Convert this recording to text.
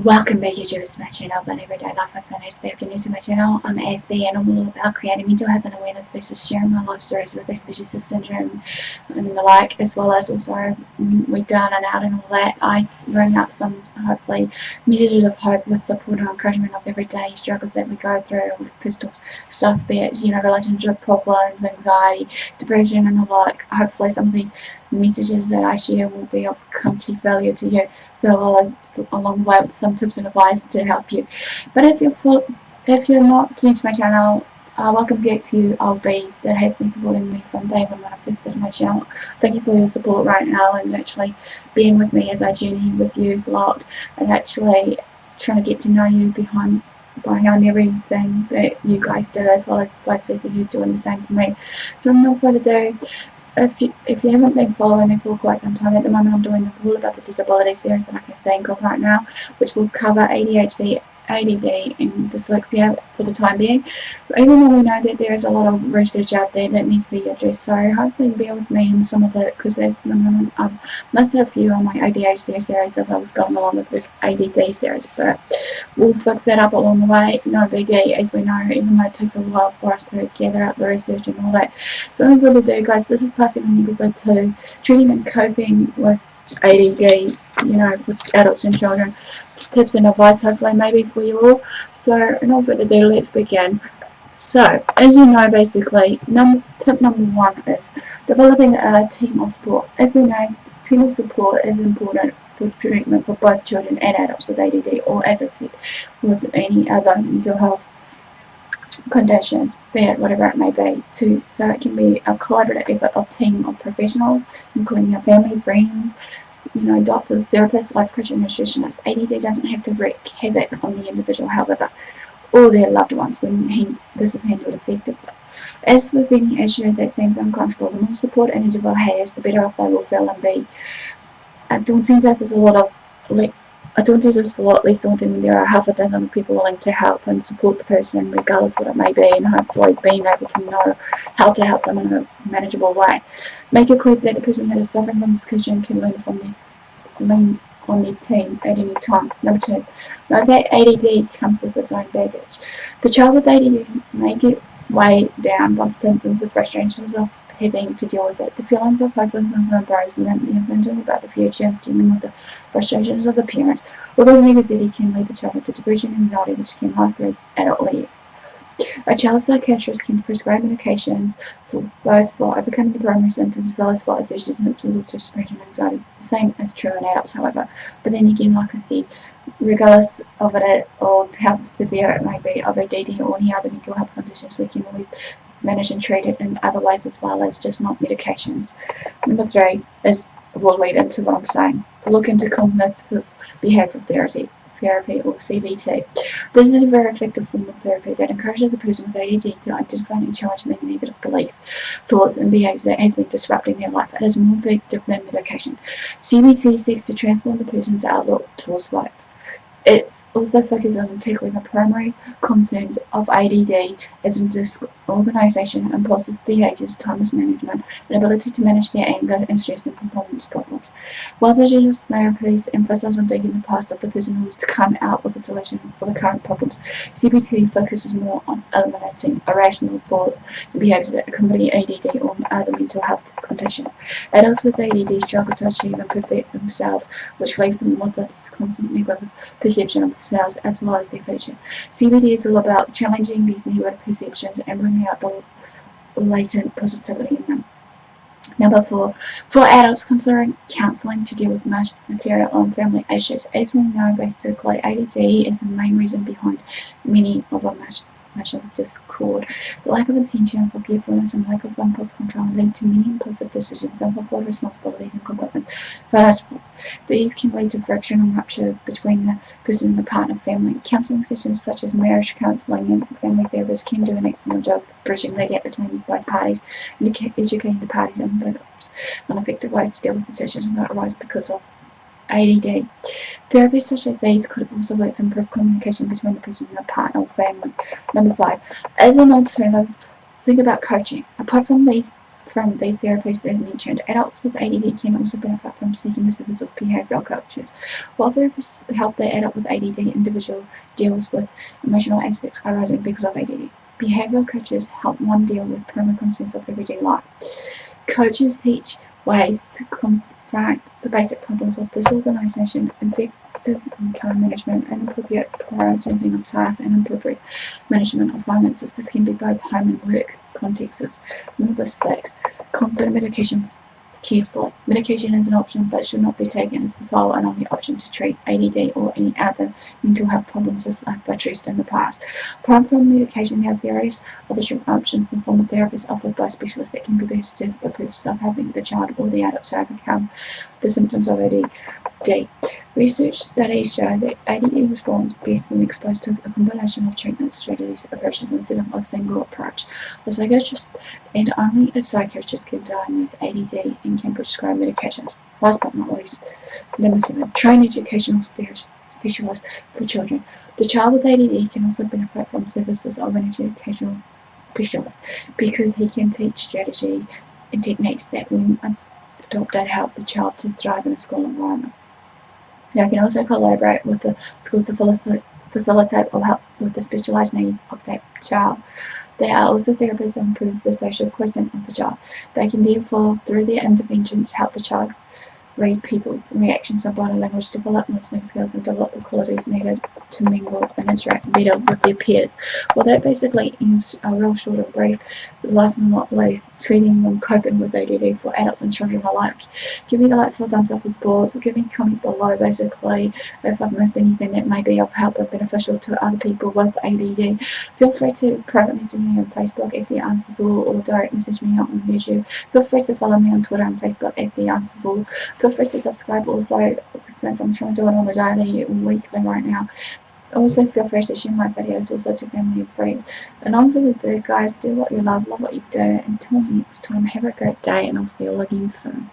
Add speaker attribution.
Speaker 1: Welcome back to my channel, Fun Everyday Life with Fun Aspie. If you're new to my channel, I'm Aspie and I'm all about creating mental health and awareness versus sharing my life stories with Asperger's syndrome and the like, as well as also we down and out and all that. I bring up some, hopefully, messages of hope with support and encouragement of everyday struggles that we go through with personal stuff, be it, relationship problems, anxiety, depression and the like. Hopefully some of these messages that I share will be of complete value to you, so I'll along the way with some tips and advice to help you. But if you're not new to my channel, welcome back to you, LBs, that has been supporting me from day one when I first started my channel. Thank you for your support right now and actually being with me as I journey with you a lot and actually trying to get to know you behind everything that you guys do, as well as vice versa, you doing the same for me. So no further ado, if you haven't been following me for quite some time, at the moment I'm doing the All About the Disability series that I can think of right now, which will cover ADHD, ADD and dyslexia for the time being. But even though we know that there is a lot of research out there that needs to be addressed, so hopefully bear with me in some of it, because I've listed a few on my ADHD series as I was going along with this ADD series, but we'll fix that up along the way, no biggie, as we know, even though it takes a while for us to gather up the research and all that. So I'm going to do, guys, this is passing on episode 2, treating and coping with ADD, for adults and children. Tips and advice, hopefully, maybe for you all. So, without further ado, let's begin. So, as you know, basically, tip number 1 is developing a team of support. As we know, team of support is important for treatment for both children and adults with ADD, or as I said, with any other mental health conditions, be it whatever it may be, so it can be a collaborative effort of team of professionals, including your family, friends, doctors, therapists, life coach and nutritionists. ADD doesn't have to wreak havoc on the individual, however, or their loved ones when this is handled effectively. As with any issue that seems uncomfortable, the more support an individual has, the better off they will feel and be. Daunting task is a lot less daunting when there are half a dozen people willing to help and support the person, regardless what it may be, and hopefully being able to know how to help them in a manageable way. Make it clear that the person that is suffering from this condition can lean on their team at any time. Number 2, know that ADD comes with its own baggage. The child with ADD may get weighed down by the symptoms of frustrations of having to deal with it, the feelings of hopelessness and embarrassment about the future, dealing with the frustrations of the parents. All those negativity can lead the child to depression and anxiety, which can last through adult years. A child psychiatrist can prescribe medications for overcoming the primary symptoms as well as for associated symptoms of depression and anxiety. The same is true in adults, however. But then again, like I said, regardless of it or how severe it may be of ADD or any other mental health conditions, we can always manage and treat it in other ways as well as just not medications. Number 3 will lead into what I'm saying. Look into cognitive behavioral therapy or CBT. This is a very effective form of therapy that encourages a person with ADD to identify and challenge their negative beliefs, thoughts and behaviors that has been disrupting their life. It is more effective than medication. CBT seeks to transform the person's outlook towards life. It also focuses on tackling the primary concerns of ADD, as in disorganization, impulsive behaviors, time mismanagement, and ability to manage their anger and stress and performance problems. While digital therapies emphasize on digging the past of the person who to come out with a solution for the current problems, CBT focuses more on eliminating irrational thoughts and behaviors that accompany ADD or other mental health conditions. Adults with ADD struggle to achieve and perfect themselves, which leaves them with this constant negative perception of themselves as well as their future. CBT is all about challenging these negative perceptions and bringing out the latent positivity in them. Number 4, for adults considering counselling to deal with material and family issues. As we know, basically ADD is the main reason behind many of our marital discord. The lack of attention, forgetfulness, and lack of impulse control lead to many impulsive decisions, unfulfilled responsibilities, and commitments for adults. These can lead to friction and rupture between the person and the partner family. Counselling sessions such as marriage counselling and family therapists can do an excellent job bridging the gap between both parties and educating the parties on effective ways to deal with decisions that arise because of ADD. Therapies such as these could also work to improve communication between the person and the partner or family. Number 5, as an alternative, think about coaching. Apart from these from these therapists, as mentioned, adults with ADD can also benefit from seeking the service of behavioural coaches. While therapists help the adult with ADD individual deals with emotional aspects arising because of ADD, behavioural coaches help one deal with primary concerns of everyday life. Coaches teach ways to confront the basic problems of disorganization, effective time management, and appropriate prioritizing of tasks and appropriate management of finances. This can be both home and work contexts. Number 6. Consider medication carefully. Medication is an option but should not be taken as the sole and only option to treat ADD or any other mental health problems as I've addressed in the past. Apart from medication, there are various other treatment options in the form of therapies offered by specialists that can be best suited for the purpose of helping the child or the adult to overcome the symptoms of ADD. Research studies show that ADD responds best when exposed to a combination of treatment strategies, approaches, instead of a single approach. The psychiatrist and only a psychiatrist can diagnose ADD and can prescribe medications. Last but not least, number 7, train educational specialists for children. The child with ADD can also benefit from services of an educational specialist because he can teach strategies and techniques that, when adopted, help the child to thrive in a school environment. They can also collaborate with the school to facilitate or help with the specialised needs of that child. They are also therapists that improve the social quotient of the child. They can therefore, through their interventions, help the child read people's reactions on body language, develop listening skills, and develop the qualities needed to mingle and interact better with their peers. Well, that basically ends a real short and brief, last but not least, treating and coping with ADD for adults and children alike. Give me the likes or thumbs up for support, or give me comments below basically if I've missed anything that may be of help or beneficial to other people with ADD. Feel free to private message me on Facebook, AspieAnswersAll, or direct message me on YouTube. Feel free to follow me on Twitter and Facebook, AspieAnswersAll. Feel free to subscribe also, since I'm trying to do it on the daily or weekly right now. Also feel free to share my videos also to family and friends. And on to the third, guys, do what you love what you do. Until next time, have a great day, and I'll see you all again soon.